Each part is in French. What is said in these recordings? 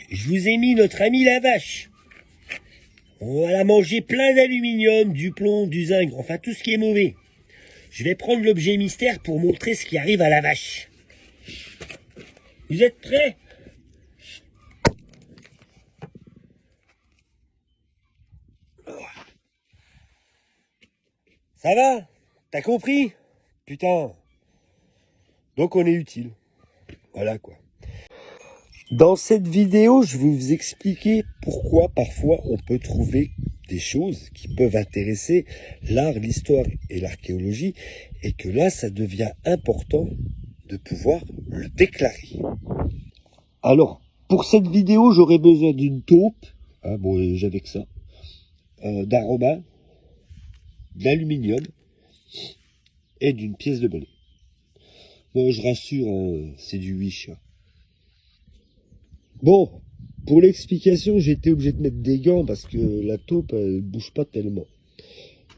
Je vous ai mis notre ami la vache. On va la manger plein d'aluminium, du plomb, du zinc, enfin tout ce qui est mauvais. Je vais prendre l'objet mystère pour montrer ce qui arrive à la vache. Vous êtes prêts? Ça va? T'as compris? Putain. Donc on est utile. Voilà quoi. Dans cette vidéo, je vais vous expliquer pourquoi parfois on peut trouver des choses qui peuvent intéresser l'art, l'histoire et l'archéologie, et que là, ça devient important de pouvoir le déclarer. Alors, pour cette vidéo, j'aurais besoin d'une taupe, bon, j'avais que ça, d'un romain, d'aluminium et d'une pièce de monnaie. Bon, je rassure, c'est du wish. Bon, pour l'explication, j'ai été obligé de mettre des gants parce que la taupe, elle bouge pas tellement.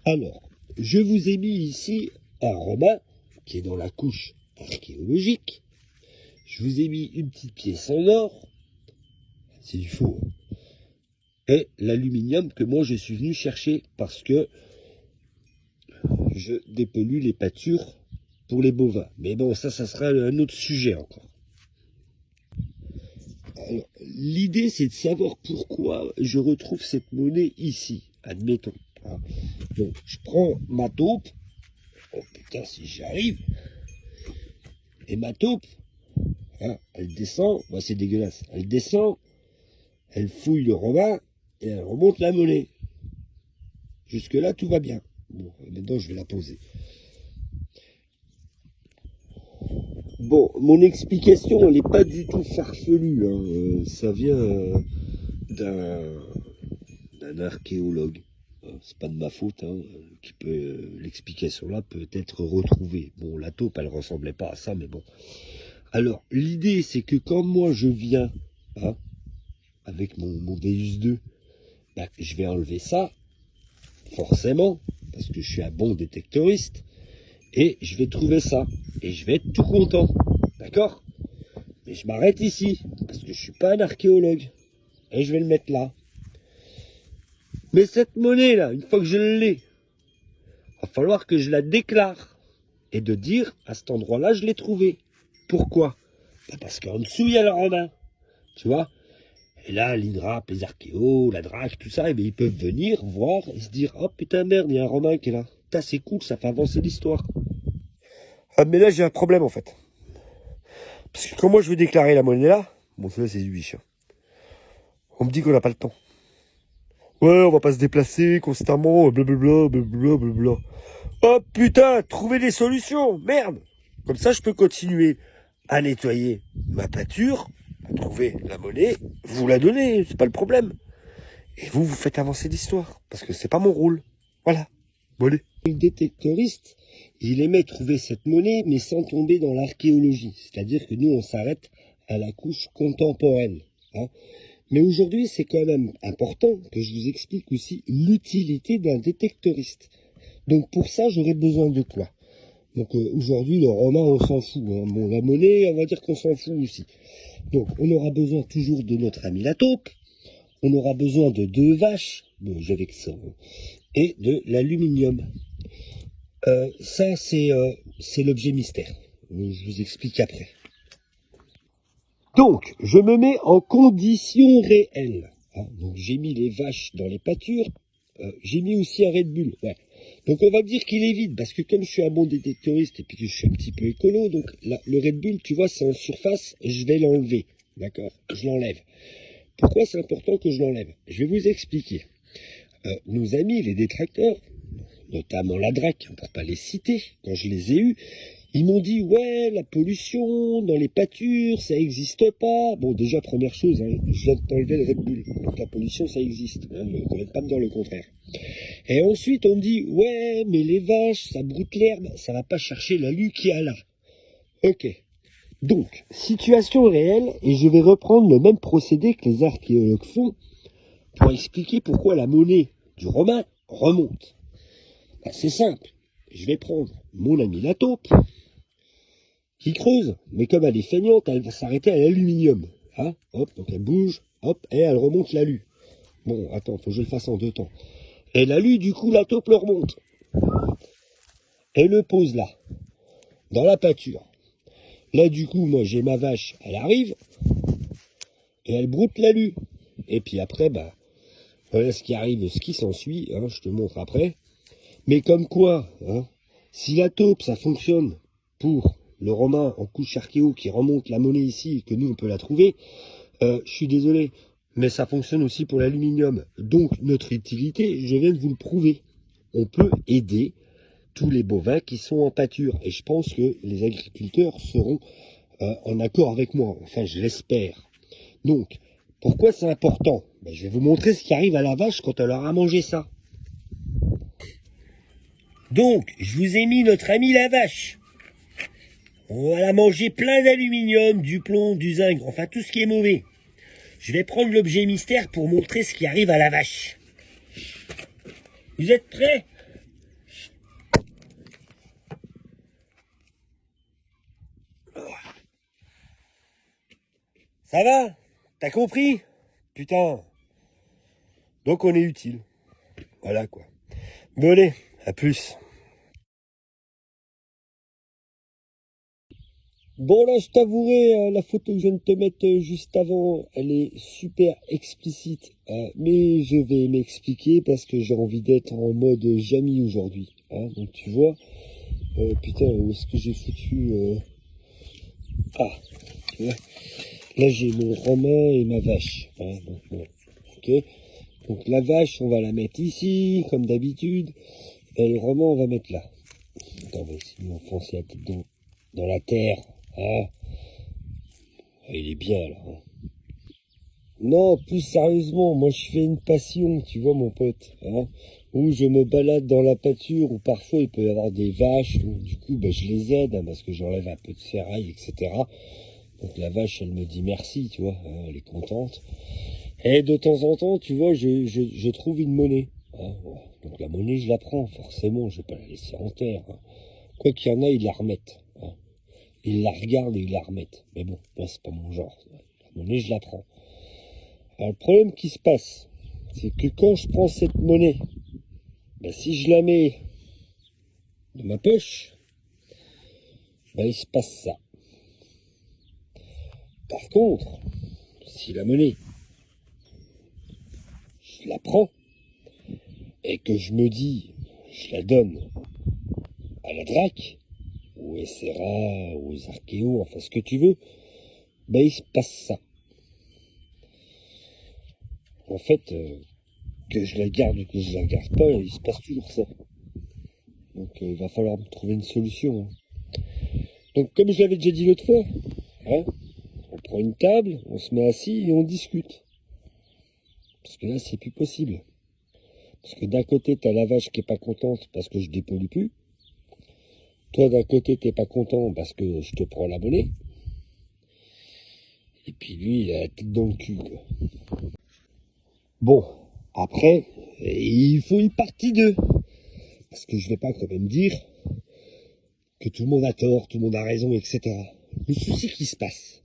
Alors, je vous ai mis ici un romain qui est dans la couche archéologique. Je vous ai mis une petite pièce en or. C'est du faux. Et l'aluminium que moi je suis venu chercher parce que je dépollue les pâtures pour les bovins. Mais bon, ça sera un autre sujet encore. L'idée, c'est de savoir pourquoi je retrouve cette monnaie ici, admettons. Donc, je prends ma taupe. Oh putain, si j'y arrive. Et ma taupe, elle descend. Bah, c'est dégueulasse. Elle descend, elle fouille le romain et elle remonte la monnaie. Jusque-là, tout va bien. Bon, maintenant, je vais la poser. Bon, mon explication, elle n'est pas du tout farfelue. Ça vient d'un archéologue. C'est pas de ma faute. L'explication là peut être retrouvée. Bon, la taupe, elle ressemblait pas à ça, mais bon. Alors, l'idée, c'est que quand moi je viens, avec mon Deus 2, je vais enlever ça, forcément, parce que je suis un bon détectoriste. Et je vais trouver ça. Et je vais être tout content. D'accord? Mais je m'arrête ici. Parce que je suis pas un archéologue. Et je vais le mettre là. Mais cette monnaie-là, une fois que je l'ai, va falloir que je la déclare. Et de dire, à cet endroit-là, je l'ai trouvé. Pourquoi? Parce qu'en dessous, il y a le romain. Tu vois? Et là, l'INRAP, les archéos, la DRAC, tout ça, ils peuvent venir voir et se dire, oh putain merde, il y a un romain qui est là. Putain, c'est cool, ça fait avancer l'histoire. Mais là, j'ai un problème, en fait. Parce que quand moi, je veux déclarer la monnaie là, bon, ça, c'est du biche. On me dit qu'on n'a pas le temps. Ouais, on va pas se déplacer constamment, blablabla, blablabla, blablabla. Oh putain, trouver des solutions, merde. Comme ça, je peux continuer à nettoyer ma pâture, à trouver la monnaie, vous la donnez, c'est pas le problème. Et vous faites avancer l'histoire, parce que c'est pas mon rôle. Voilà. Bon, allez. Le détectoriste, il aimait trouver cette monnaie, mais sans tomber dans l'archéologie. C'est-à-dire que nous, on s'arrête à la couche contemporaine. Mais aujourd'hui, c'est quand même important que je vous explique aussi l'utilité d'un détectoriste. Donc pour ça, j'aurais besoin de quoi? Donc aujourd'hui, le romain, on s'en fout. Bon, la monnaie, on va dire qu'on s'en fout aussi. Donc on aura besoin toujours de notre ami la taupe. On aura besoin de 2 vaches. Bon, j'avais que ça. Et de l'aluminium. Ça, c'est l'objet mystère. Je vous explique après. Donc, je me mets en conditions réelles. Donc, j'ai mis les vaches dans les pâtures. J'ai mis aussi un Red Bull. Ouais. Donc, on va me dire qu'il est vide, parce que comme je suis un bon détectoriste et puis que je suis un petit peu écolo, donc le Red Bull, tu vois, c'est en surface, je vais l'enlever. D'accord? Je l'enlève. Pourquoi c'est important que je l'enlève? Je vais vous expliquer. Nos amis, les détracteurs, notamment la DRAC, pour pas les citer, quand je les ai eus, ils m'ont dit, ouais, la pollution dans les pâtures, ça n'existe pas. Bon, déjà, première chose, je viens de t'enlever le Red Bull. Donc la pollution, ça existe. Ne viens pas me dire le contraire. Et ensuite, on me dit, ouais, mais les vaches, ça broute l'herbe, ça va pas chercher l'alu qu'il y a là. Ok. Donc, situation réelle, et je vais reprendre le même procédé que les archéologues font pour expliquer pourquoi la monnaie du romain remonte. C'est simple. Je vais prendre mon ami la taupe, qui creuse, mais comme elle est feignante, elle va s'arrêter à l'aluminium. Hein, hop, donc elle bouge, hop, et elle remonte l'alu. Bon, attends, faut que je le fasse en 2 temps. Et l'alu, du coup, la taupe le remonte. Et le pose là, dans la pâture. Là, du coup, moi, j'ai ma vache, elle arrive, et elle broute l'alu. Et puis après, bah, voilà ce qui arrive, ce qui s'ensuit, hein, je te montre après. Mais comme quoi, hein, si la taupe, ça fonctionne pour le romain en couche archéo qui remonte la monnaie ici et que nous, on peut la trouver, je suis désolé, mais ça fonctionne aussi pour l'aluminium. Donc, notre utilité, je viens de vous le prouver. On peut aider tous les bovins qui sont en pâture. Et je pense que les agriculteurs seront en accord avec moi. Enfin, je l'espère. Donc, pourquoi c'est important? Ben, je vais vous montrer ce qui arrive à la vache quand elle aura mangé ça. Donc, je vous ai mis notre ami la vache. On va la manger plein d'aluminium, du plomb, du zinc, enfin tout ce qui est mauvais. Je vais prendre l'objet mystère pour montrer ce qui arrive à la vache. Vous êtes prêts? Ça va? T'as compris? Putain. Donc on est utile. Voilà quoi. Bon allez, à plus. Bon là, je t'avouerai, la photo que je viens de te mettre juste avant, elle est super explicite. Mais je vais m'expliquer parce que j'ai envie d'être en mode Jamy aujourd'hui. Hein, donc tu vois, putain, où est-ce que j'ai foutu Ah, tu vois, là j'ai mon romain et ma vache. Hein, donc, bon, ok. Donc la vache, on va la mettre ici, comme d'habitude. Et le romain, on va mettre là. Attends, on va essayer de m'enfoncer la tête dans la terre. Hein. Il est bien là. Hein. Non, plus sérieusement, moi je fais une passion, tu vois mon pote, hein, où je me balade dans la pâture, où parfois il peut y avoir des vaches, donc du coup ben, je les aide, hein, parce que j'enlève un peu de ferraille, etc. Donc la vache, elle me dit merci, tu vois, hein, elle est contente. Et de temps en temps, tu vois, je trouve une monnaie. Hein, voilà. Donc la monnaie, je la prends, forcément, je vais pas la laisser en terre. Hein. Quoi qu'il y en a, ils la remettent. Hein. Ils la regardent et ils la remettent. Mais bon, moi c'est pas mon genre. La monnaie, je la prends. Alors, le problème qui se passe, c'est que quand je prends cette monnaie, ben, si je la mets dans ma poche, ben, il se passe ça. Par contre, si la monnaie, je la prends et que je me dis, je la donne à la DRAC, ou SRA, ou aux archéos, enfin ce que tu veux, ben, il se passe ça. En fait, que je la garde ou que je la garde pas, il se passe toujours ça. Donc il va falloir me trouver une solution. Hein. Donc comme je l'avais déjà dit l'autre fois, hein, on prend une table, on se met assis et on discute. Parce que là, c'est plus possible. Parce que d'un côté, t'as la vache qui est pas contente parce que je dépollue plus. Toi, d'un côté, t'es pas content parce que je te prends la monnaie. Et puis lui, il a la tête dans le cul, quoi. Bon, après, il faut une partie 2. Parce que je vais pas quand même dire que tout le monde a tort, tout le monde a raison, etc. Le souci qui se passe,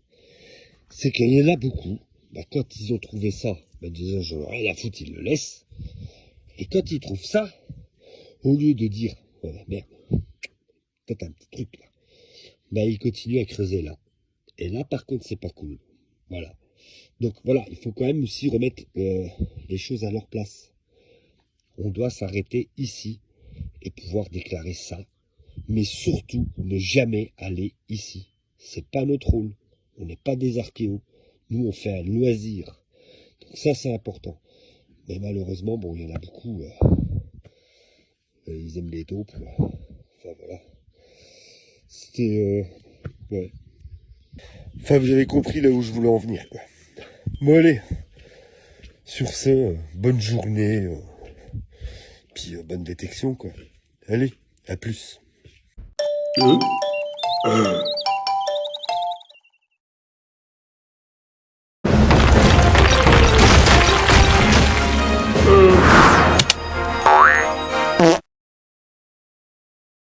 c'est qu'il y en a beaucoup, bah, quand ils ont trouvé ça, bah, déjà, j'en ai rien à foutre, ils le laissent. Et quand ils trouvent ça, au lieu de dire, oh, merde, peut-être un petit truc là, bah, ils continuent à creuser là. Et là, par contre, c'est pas cool. Voilà. Donc voilà, il faut quand même aussi remettre les choses à leur place. On doit s'arrêter ici et pouvoir déclarer ça. Mais surtout, ne jamais aller ici. C'est pas notre rôle. On n'est pas des archéos. Nous, on fait un loisir. Donc ça, c'est important. Mais malheureusement, bon, il y en a beaucoup. Ils aiment les taupes. Enfin, voilà. C'était... ouais. Enfin, vous avez compris là où je voulais en venir, quoi. Bon, allez. Sur ce, bonne journée. Puis bonne détection, quoi. Allez, à plus.